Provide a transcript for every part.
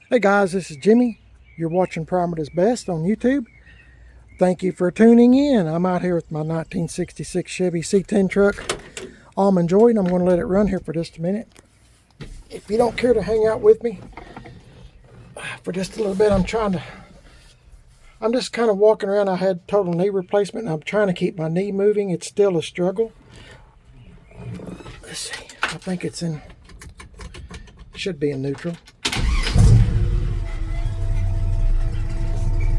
Hey guys, this is Jimmy. You're watching Primate Best on YouTube. Thank you for tuning in. I'm out here with my 1966 Chevy C10 truck, Almond Joy, and I'm going to let it run here for just a minute. If you don't care to hang out with me for just a little bit, I'm just kind of walking around. I had total knee replacement, and I'm trying to keep my knee moving. It's still a struggle. Let's see. I think should be in neutral.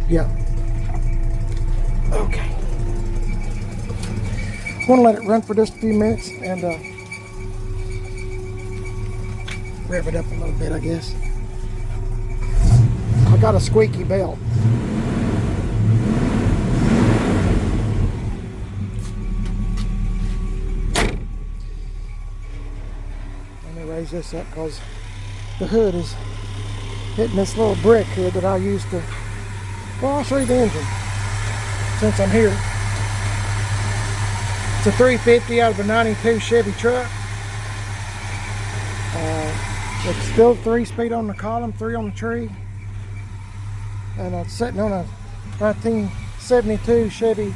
Yeah. Okay. I'm going to let it run for just a few minutes and rev it up a little bit, I guess. I got a squeaky belt. Let me raise this up because the hood is hitting this little brick here that I used to. Well, I'll show you the engine since I'm here. It's a 350 out of a 92 Chevy truck. It's still 3-speed on the column, 3 on the tree. And it's sitting on a 1972 Chevy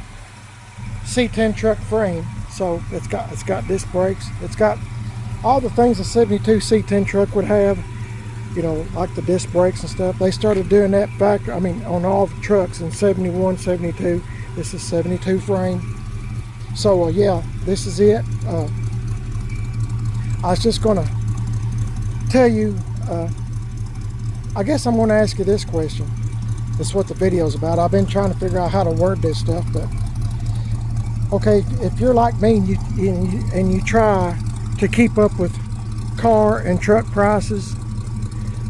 C10 truck frame. So it's got disc brakes. It's got all the things a 72 C10 truck would have. You know, like the disc brakes and stuff. They started doing that back, on all the trucks in 71, 72. This is 72 frame. So, yeah, this is it. I was just going to tell you, I guess I'm going to ask you this question. That's what the video's about. I've been trying to figure out how to word this stuff, but, okay, if you're like me and you try to keep up with car and truck prices,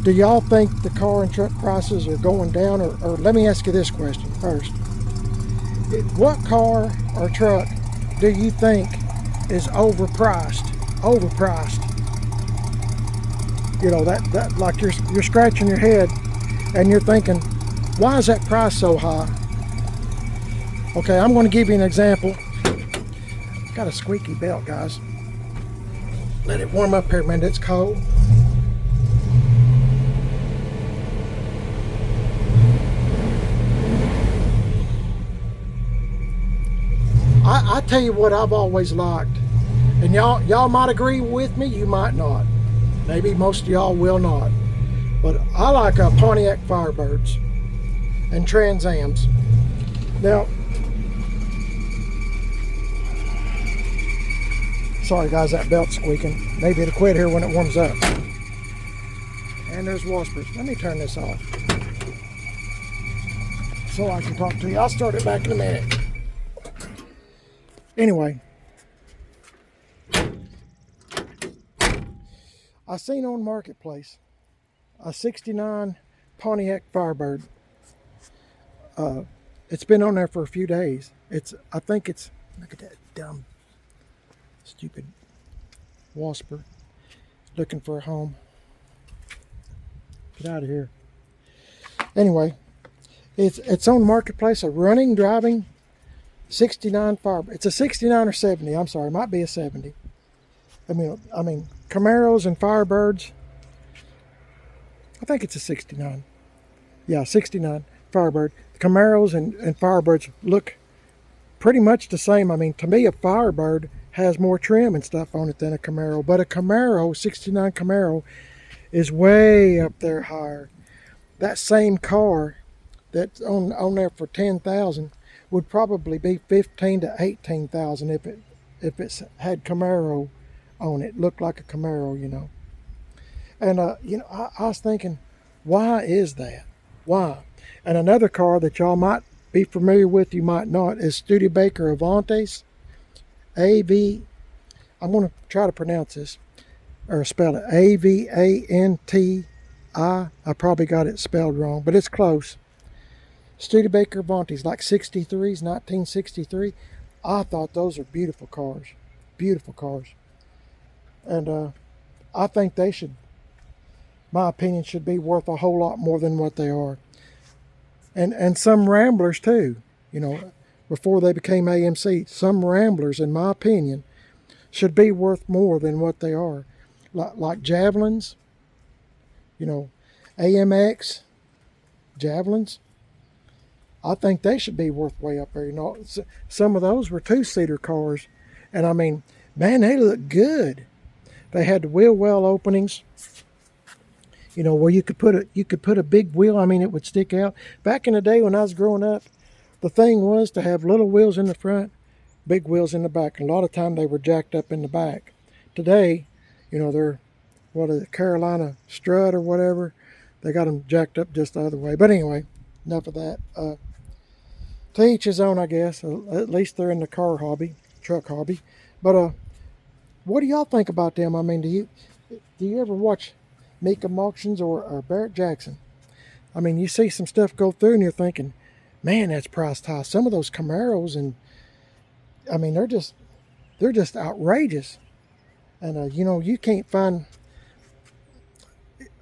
do y'all think the car and truck prices are going down? Or let me ask you this question first. What car or truck do you think is overpriced? Overpriced. You know, that like you're scratching your head and you're thinking, why is that price so high? Okay, I'm going to give you an example. Got a squeaky belt, guys. Let it warm up here a minute. It's cold. I tell you what I've always liked, and y'all might agree with me, you might not. Maybe most of y'all will not. But I like Pontiac Firebirds and Trans Ams. Now, sorry guys, that belt's squeaking. Maybe it'll quit here when it warms up. And there's washers. Let me turn this off so I can talk to you. I'll start it back in a minute. Anyway, I seen on Marketplace a 69 Pontiac Firebird. It's been on there for a few days. I think it's, look at that dumb, stupid wasper looking for a home. Get out of here. Anyway, it's on Marketplace, a running, driving 69 Firebird. It's a 69 or 70. I'm sorry, it might be a 70. I mean Camaros and Firebirds. I think it's a 69. Yeah, 69 Firebird. The Camaros and Firebirds look pretty much the same. I mean, to me, a Firebird has more trim and stuff on it than a Camaro. But a Camaro, 69 Camaro, is way up there higher. That same car that's on there for 10,000 would probably be 15 to 18,000 if it's had Camaro on it. Looked like a Camaro, you know. And I was thinking, why is that? Why? And another car that y'all might be familiar with, you might not, is Studebaker Avantis. I'm going to try to pronounce this or spell it Avanti. I probably got it spelled wrong, but it's close. Studebaker Avantis, like 63s, 1963. I thought those are beautiful cars. Beautiful cars. And I think they should, my opinion, should be worth a whole lot more than what they are. And some Ramblers too, you know, before they became AMC. Some Ramblers, in my opinion, should be worth more than what they are. Like Javelins, you know. AMX, Javelins. I think they should be worth way up there. You know, some of those were two-seater cars, and I mean, man, they look good. They had the wheel well openings, you know, where you could put a big wheel. I mean, it would stick out. Back in the day when I was growing up, the thing was to have little wheels in the front, big wheels in the back. And a lot of time they were jacked up in the back. Today, you know, they're what is it, Carolina strut or whatever. They got them jacked up just the other way. But anyway, enough of that. To each his own, I guess. At least they're in the car hobby, truck hobby. But what do y'all think about them? I mean, do you ever watch Mecum Auctions or Barrett Jackson? I mean, you see some stuff go through and you're thinking, man, that's priced high. Some of those Camaros, and I mean, they're just outrageous. And you know, you can't find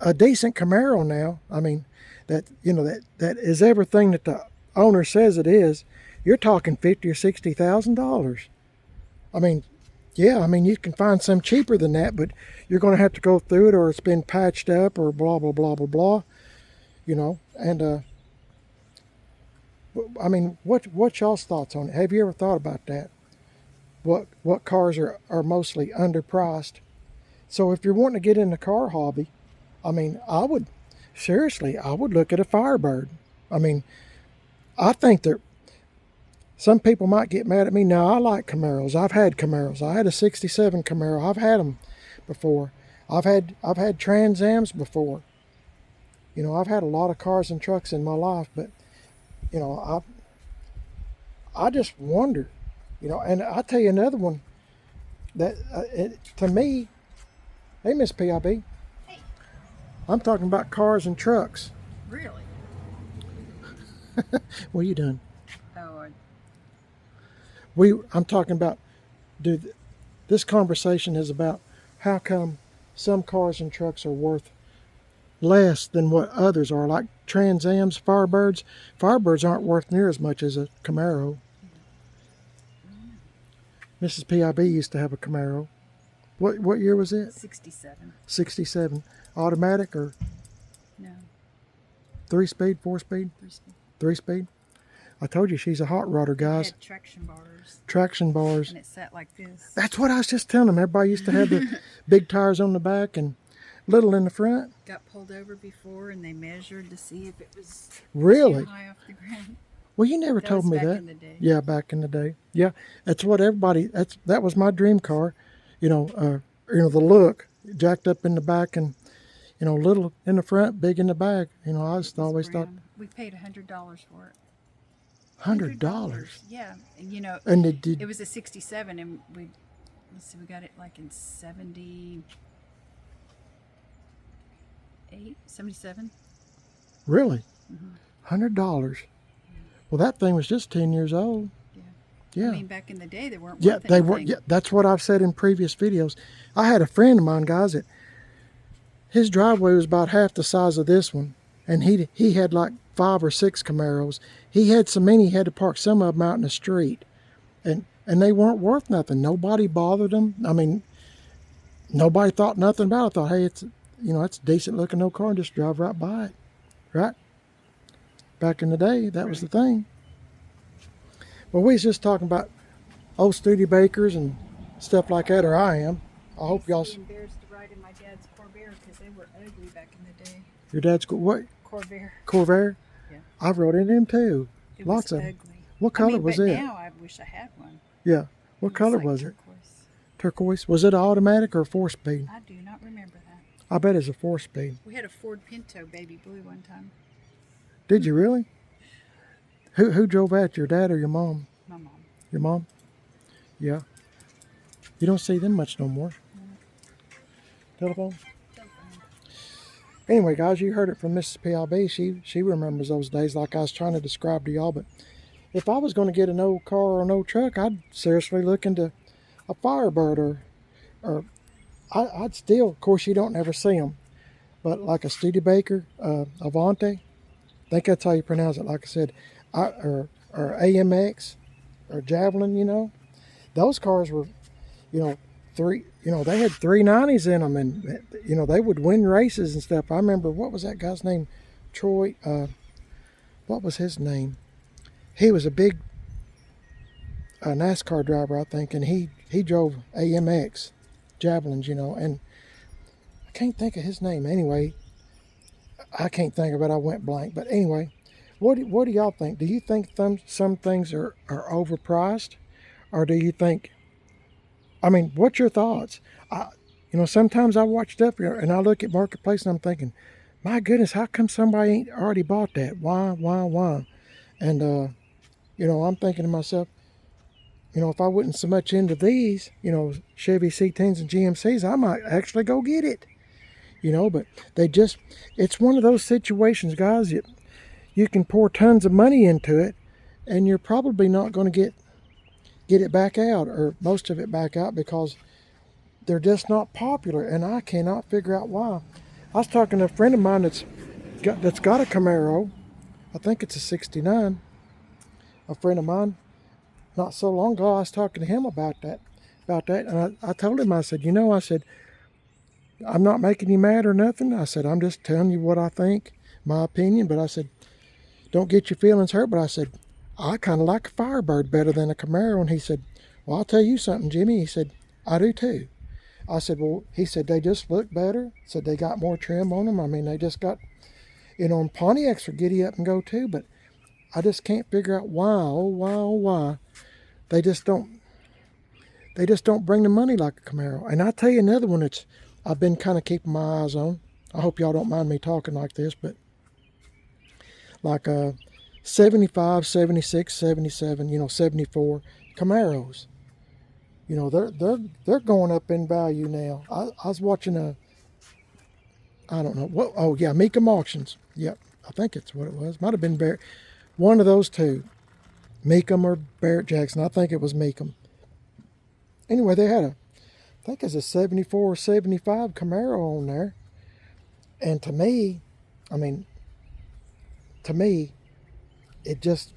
a decent Camaro now. I mean, that, you know, that is everything that the owner says it is. You're talking $50,000 or $60,000. I mean, yeah, I mean, you can find some cheaper than that, but you're going to have to go through it, or it's been patched up, or blah blah blah blah blah. You know, and I mean, what's y'all's thoughts on it? Have you ever thought about that? What cars are mostly underpriced? So if you're wanting to get in the car hobby, I mean, I would look at a Firebird. I mean, I think that some people might get mad at me. Now, I like Camaros. I've had Camaros. I had a '67 Camaro. I've had them before. I've had Trans Ams before. You know, I've had a lot of cars and trucks in my life, but you know, I just wonder, you know. And I'll tell you another one that to me, hey, Miss PIB, Hey. I'm talking about cars and trucks. Really? What are you doing? Oh, I'm talking about, dude, this conversation is about how come some cars and trucks are worth less than what others are, like Trans Ams, Firebirds. Firebirds aren't worth near as much as a Camaro. Mrs. PIB used to have a Camaro. What year was it? 67. 67. Automatic or No, 3-speed, 4-speed? 3-speed. 3-speed? I told you she's a hot rodder, It guys. had traction bars, Traction bars. and it sat like this. That's what I was just telling them. Everybody used to have the big tires on the back and little in the front. Got pulled over before, and they measured to see if it was Really? too high off the ground. Well, you never That told was me back that. in the day. Yeah, back in the day. Yeah, that's what everybody. That was my dream car. You know, the look, jacked up in the back, and you know, little in the front, big in the back. You know, I just It was always thought brown. We paid $100 for it. $100. Yeah, and you know, And it was a '67, and we got it like in '78, '77. really Mm-hmm. $100. Well, that thing was just 10 years old. Yeah. Yeah. I mean, back in the day, they weren't. Yeah, worth they were. anything. Yeah, that's what I've said in previous videos. I had a friend of mine, guys, that his driveway was about half the size of this one, and he had like 5 or 6 Camaros. He had so many, he had to park some of them out in the street, and they weren't worth nothing. Nobody bothered them. I mean, nobody thought nothing about it. Thought, hey, it's it's a decent looking old car, and just drive right by it, right? Back in the day, that was the thing. Well, we was just talking about old Studebakers and stuff like that, or I am. I hope y'all. I embarrassed to ride in my dad's Corvair because they were ugly back in the day. Your dad's what? Corvair. Corvair? Yeah. I rode in them too. It Lots was of ugly. them. What color was but it? Now I wish I had one. Yeah. What color like was it? turquoise. Turquoise. Was it an automatic or a 4-speed? I do not remember that. I bet it's a 4-speed. We had a Ford Pinto baby blue one time. Did you really? Who drove that? Your dad or your mom? My mom. Your mom? Yeah. You don't see them much no more. Telephone? Anyway, guys, you heard it from Mrs. PIB. She remembers those days like I was trying to describe to y'all. But if I was going to get an old car or an old truck, I'd seriously look into a Firebird or I'd still, of course, you don't never see them, but like a Studebaker, Avante, I think that's how you pronounce it. Like I said, or AMX or Javelin, those cars were, they had 390s in them, and they would win races and stuff. I remember, what was that guy's name? Troy. What was his name? He was a big NASCAR driver, I think, and he drove AMX javelins, and I can't think of his name. Anyway, I can't think of it. I went blank. But anyway, what do y'all think? Do you think some things are overpriced, or do you think? I mean, what's your thoughts? Sometimes I watch stuff here and I look at Marketplace and I'm thinking, my goodness, how come somebody ain't already bought that? Why? And I'm thinking to myself, if I wasn't so much into these, Chevy C10s and GMCs, I might actually go get it. But it's one of those situations, guys, that you can pour tons of money into it and you're probably not going to get it back out, or most of it back out, because they're just not popular, and I cannot figure out why. I was talking to a friend of mine that's got a Camaro. I think it's a 69. A friend of mine, not so long ago, I was talking to him about that, and I told him, I said, I'm not making you mad or nothing. I said, I'm just telling you what I think, my opinion, but I said, don't get your feelings hurt, but I said, I kind of like a Firebird better than a Camaro. And he said, well, I'll tell you something, Jimmy. He said, I do too. I said, well, he said, they just look better. Said they got more trim on them. I mean, they just got, and Pontiacs are giddy up and go too, but I just can't figure out why they just don't bring the money like a Camaro. And I'll tell you another one that's I've been kind of keeping my eyes on. I hope y'all don't mind me talking like this, but like 75, 76, 77, 74 Camaros. They're going up in value now. I was watching I don't know what. Oh yeah, Mecum Auctions. Yep, I think it's what it was. Might have been Barrett. One of those two, Mecum or Barrett Jackson. I think it was Mecum. Anyway, they had I think it's a 74 or 75 Camaro on there, and to me, it just.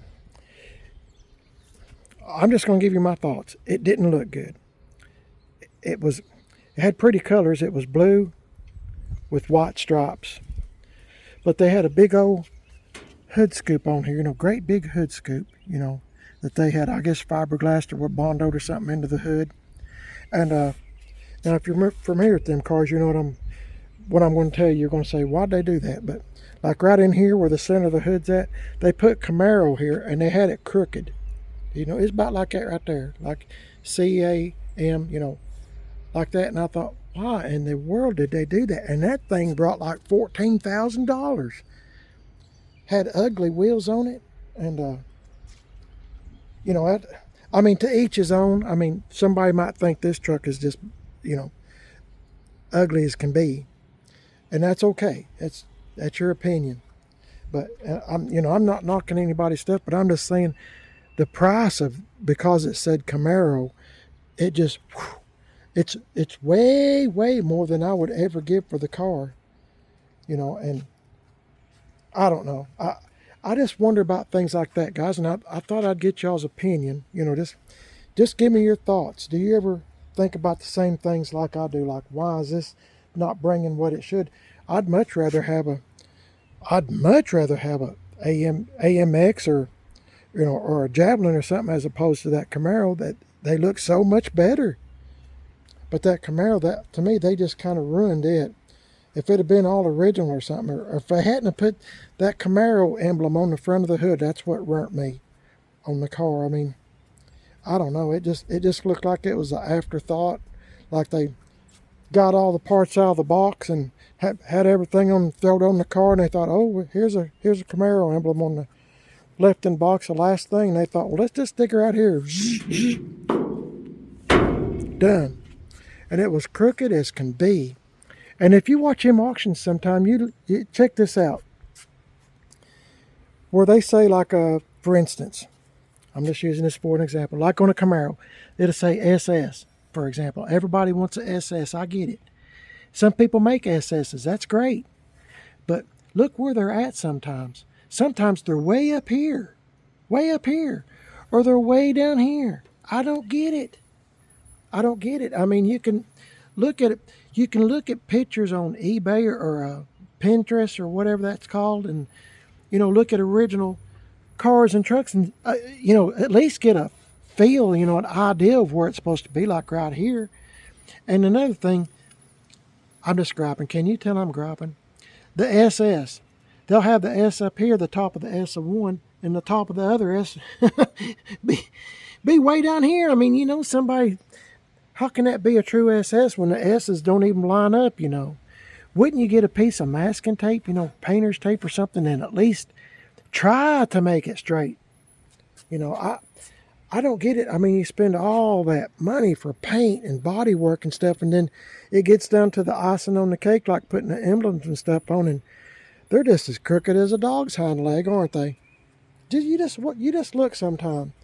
I'm just going to give you my thoughts. It didn't look good. It had pretty colors. It was blue with white stripes. But they had a big old hood scoop on here, great big hood scoop, that they had, I guess, fiberglassed or bondoed or something into the hood. And now if you're familiar with them cars, you know what I'm going to tell you. You're going to say, why'd they do that? But like right in here where the center of the hood's at, they put Camaro here and they had it crooked. It's about like that right there, like CAM, like that. And I thought, why in the world did they do that? And that thing brought like $14,000. Had ugly wheels on it, and to each his own. Somebody might think this truck is just, ugly as can be, and that's okay. That's your opinion. But I'm not knocking anybody's stuff, but I'm just saying. The price because it said Camaro, it's way more than I would ever give for the car, and I don't know. I just wonder about things like that, guys, and I thought I'd get y'all's opinion, just give me your thoughts. Do you ever think about the same things like I do? Like, why is this not bringing what it should? I'd much rather have a AMX or a Javelin or something, as opposed to that Camaro that they look so much better. But that Camaro, that to me, they just kind of ruined it. If it had been all original or something, or if they hadn't have put that Camaro emblem on the front of the hood, that's what burnt me on the car. I don't know. It just looked like it was an afterthought, like they got all the parts out of the box and had everything thrown on the car, and they thought, oh, here's a Camaro emblem on the left in box, the last thing. They thought, well, let's just stick her out here. Done. And it was crooked as can be. And if you watch them auctions sometime, you check this out. Where they say, like, for instance, I'm just using this for an example, like on a Camaro, it'll say SS, for example. Everybody wants an SS. I get it. Some people make SSs. That's great. But look where they're at sometimes. Sometimes they're way up here, or they're way down here. I don't get it. I don't get it. I mean, you can look at it. You can look at pictures on eBay or Pinterest or whatever that's called, and look at original cars and trucks, and at least get a feel, an idea of where it's supposed to be, like right here. And another thing, I'm just griping. Can you tell I'm griping? The SS. They'll have the S up here, the top of the S of one, and the top of the other S be way down here. I mean, somebody, how can that be a true SS when the S's don't even line up, Wouldn't you get a piece of masking tape, painter's tape or something, and at least try to make it straight? I don't get it. I mean, you spend all that money for paint and body work and stuff, and then it gets down to the icing on the cake, like putting the emblems and stuff on, and they're just as crooked as a dog's hind leg, aren't they? You just look sometime.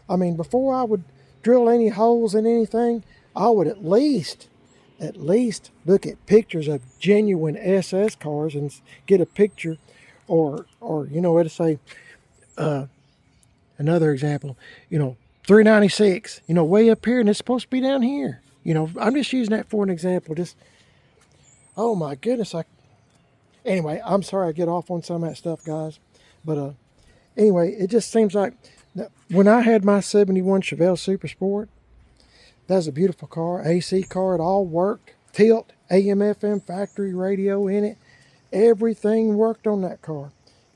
I mean, before I would drill any holes in anything, I would at least look at pictures of genuine SS cars and get a picture, or it'll say, another example, 396, way up here, and it's supposed to be down here. I'm just using that for an example. Just, oh my goodness. Anyway, I'm sorry I get off on some of that stuff, guys. But anyway, it just seems like when I had my 71 Chevelle Super Sport, that was a beautiful car, AC car, it all worked. Tilt, AM, FM, factory radio in it. Everything worked on that car.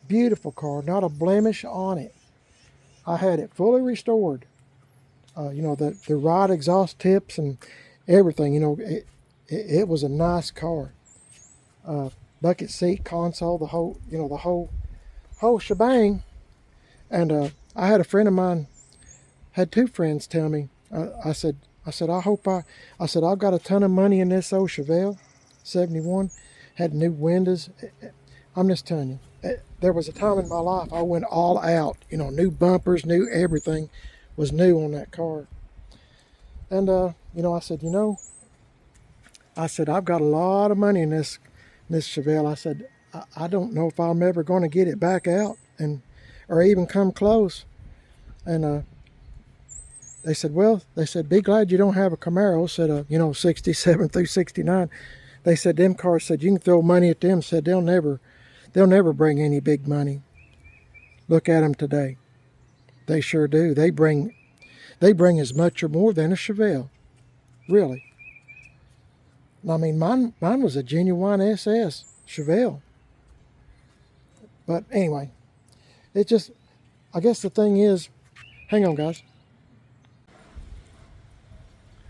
Beautiful car, not a blemish on it. I had it fully restored. The rod exhaust tips and everything. It was a nice car. Bucket seat, console, the whole shebang. And I had a friend of mine, had two friends tell me. I said, I've got a ton of money in this old Chevelle 71. Had new windows. I'm just telling you, there was a time in my life I went all out. New bumpers, new everything was new on that car. And I said, I've got a lot of money in this Chevelle. I said, I don't know if I'm ever going to get it back out or even come close. And they said, be glad you don't have a Camaro. Said, 67 through 69. They said, them cars, said, you can throw money at them. Said, they'll never bring any big money. Look at them today. They sure do. They bring as much or more than a Chevelle. Really. I mean, mine was a genuine SS Chevelle. But anyway, I guess the thing is, hang on, guys.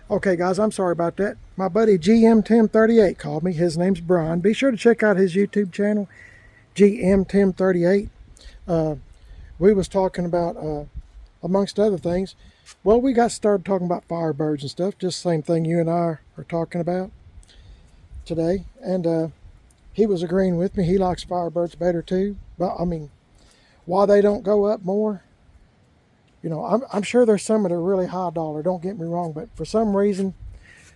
Okay, guys, I'm sorry about that. My buddy GM1038 called me. His name's Brian. Be sure to check out his YouTube channel, GM1038. We was talking about, amongst other things, well, we got started talking about Firebirds and stuff. Just the same thing you and I are talking about today. And he was agreeing with me. He likes Firebirds better too. But, I mean, why they don't go up more, I'm sure there's some that are really high dollar, don't get me wrong, but for some reason,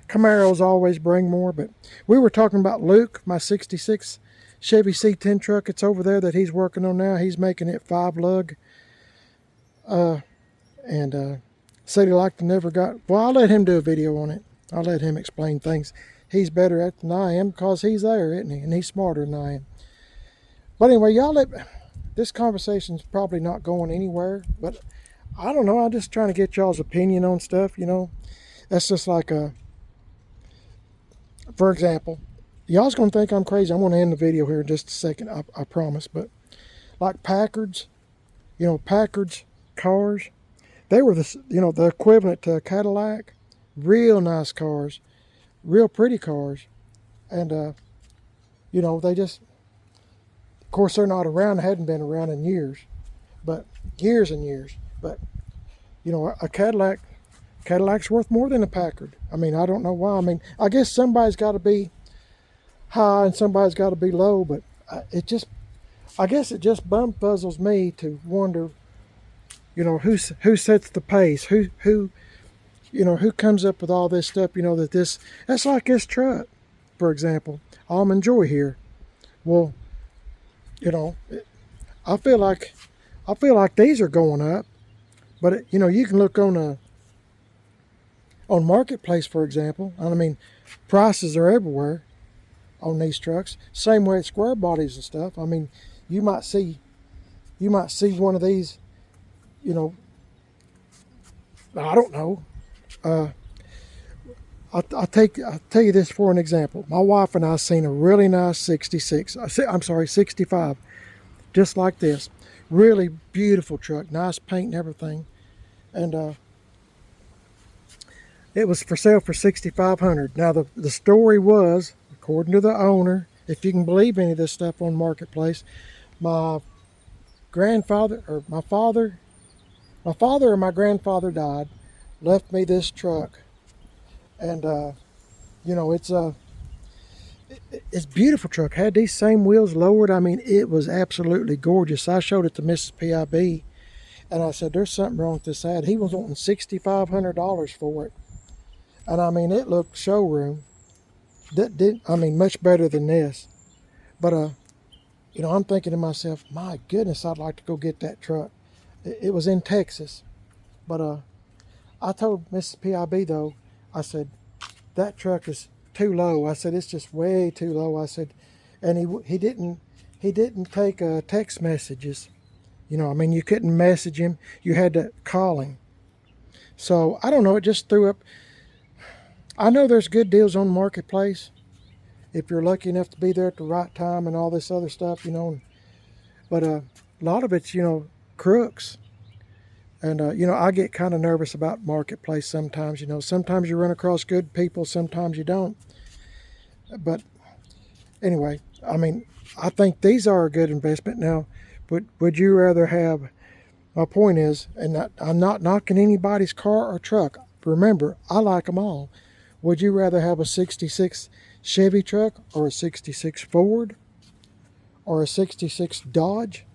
Camaros always bring more. But we were talking about Luke, my 66 Chevy C10 truck. It's over there that he's working on now. He's making it 5 lug. And said he liked to never got, well, I'll let him do a video on it. I'll let him explain things. He's better at it than I am because he's there, isn't he? And he's smarter than I am. But anyway, this conversation's probably not going anywhere, but I don't know. I'm just trying to get y'all's opinion on stuff, That's just like for example, y'all's going to think I'm crazy. I'm going to end the video here in just a second, I promise. But like Packard's cars, they were the equivalent to a Cadillac. Real nice cars, real pretty cars. And, they just, of course, they're not around, hadn't been around in years and years. But, a Cadillac's worth more than a Packard. I mean, I don't know why. I mean, I guess somebody's got to be high and somebody's got to be low, but I guess it just bum puzzles me to wonder, who sets the pace, who comes up with all this stuff, that's like this truck, for example, Almond Joy here. Well, I feel like these are going up, but you can look on On Marketplace, for example, I mean, prices are everywhere on these trucks. Same way at square bodies and stuff. I mean, you might see one of these, you know, I don't know. Uh, I'll tell you this for an example. My wife and I seen a really nice 66. I'm sorry, 65, just like this. Really beautiful truck, nice paint and everything, and it was for sale for $6,500. Now the story was, according to the owner, if you can believe any of this stuff on Marketplace, my grandfather or my father or my grandfather died, left me this truck, and you know it's a beautiful truck. Had these same wheels lowered. I mean, it was absolutely gorgeous. I showed it to Mrs. PIB, and I said, "There's something wrong with this ad." He was wanting $6,500 for it, and I mean, it looked showroom. I mean, much better than this. But you know, I'm thinking to myself, my goodness, I'd like to go get that truck. It was in Texas, but I told Mrs. PIB though, I said that truck is too low. I said it's just way too low. I said, and he didn't take text messages. You know, I mean, you couldn't message him. You had to call him. So I don't know. It just threw up. I know there's good deals on Marketplace if you're lucky enough to be there at the right time and all this other stuff, you know. But a lot of it's, you know, crooks. And, you know, I get kind of nervous about Marketplace sometimes. You know, sometimes you run across good people, sometimes you don't. But anyway, I mean, I think these are a good investment. Now, would you rather have, my point is, and I'm not knocking anybody's car or truck. Remember, I like them all. Would you rather have a 66 Chevy truck or a 66 Ford or a 66 Dodge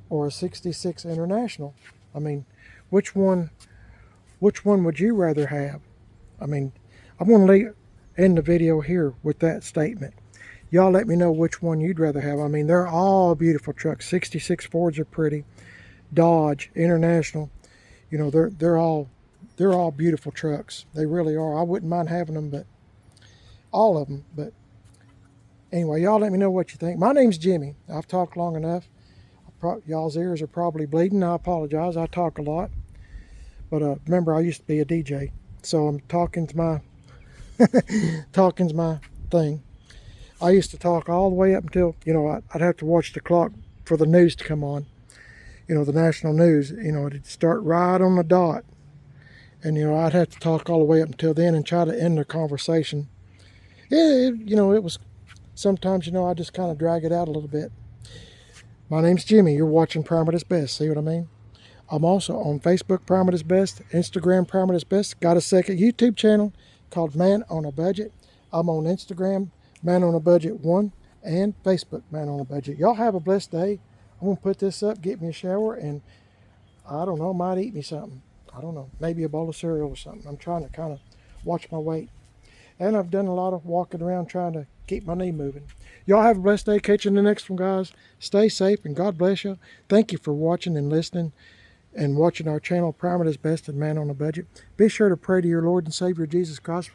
or a 66 International? I mean, which one would you rather have? I mean, I'm going to end the video here with that statement. Y'all let me know which one you'd rather have. I mean, they're all beautiful trucks. 66 Fords are pretty. Dodge, International, you know, they're all beautiful trucks. They really are. I wouldn't mind having them, but all of them. But anyway, y'all let me know what you think. My name's Jimmy. I've talked long enough. Y'all's ears are probably bleeding. I apologize. I talk a lot. But remember, I used to be a DJ, so I'm talking's my thing. I used to talk all the way up until, you know, I'd have to watch the clock for the news to come on. You know, the national news. You know, it'd start right on the dot. And, you know, I'd have to talk all the way up until then and try to end the conversation. Yeah, you know, it was, sometimes, you know, I just kind of drag it out a little bit. My name's Jimmy. You're watching Prime at Its Best. See what I mean? I'm also on Facebook, Prime at Its Best, Instagram, Prime at Its Best. Got a second YouTube channel called Man on a Budget. I'm on Instagram, Man on a Budget 1, and Facebook, Man on a Budget. Y'all have a blessed day. I'm going to put this up, get me a shower, and I don't know, might eat me something. I don't know, maybe a bowl of cereal or something. I'm trying to kind of watch my weight. And I've done a lot of walking around trying to keep my knee moving. Y'all have a blessed day. Catch you in the next one, guys. Stay safe, and God bless you. Thank you for watching and listening and watching our channel, Prime at Its Best and Man on a Budget. Be sure to pray to your Lord and Savior Jesus Christ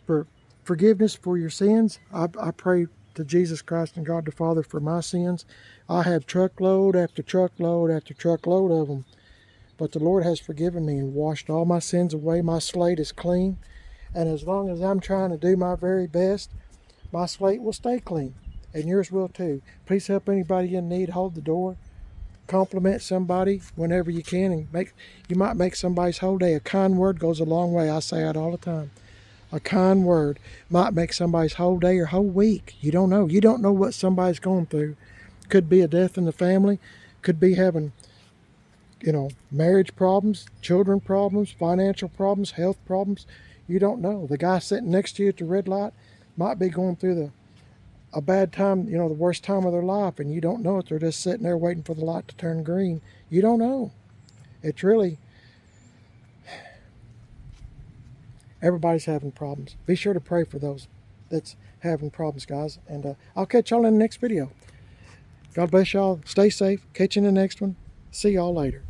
for forgiveness for your sins. I pray to Jesus Christ and God the Father for my sins. I have truckload after truckload after truckload of them. But the Lord has forgiven me and washed all my sins away. My slate is clean. And as long as I'm trying to do my very best, my slate will stay clean. And yours will too. Please help anybody in need. Hold the door. Compliment somebody whenever you can. And you might make somebody's whole day. A kind word goes a long way. I say that all the time. A kind word might make somebody's whole day or whole week. You don't know. You don't know what somebody's going through. Could be a death in the family. Could be having, you know, marriage problems, children problems, financial problems, health problems. You don't know. The guy sitting next to you at the red light might be going through a bad time, you know, the worst time of their life, and you don't know it. They're just sitting there waiting for the light to turn green. You don't know. It's really, everybody's having problems. Be sure to pray for those that's having problems, guys. And I'll catch y'all in the next video. God bless y'all. Stay safe. Catch you in the next one. See y'all later.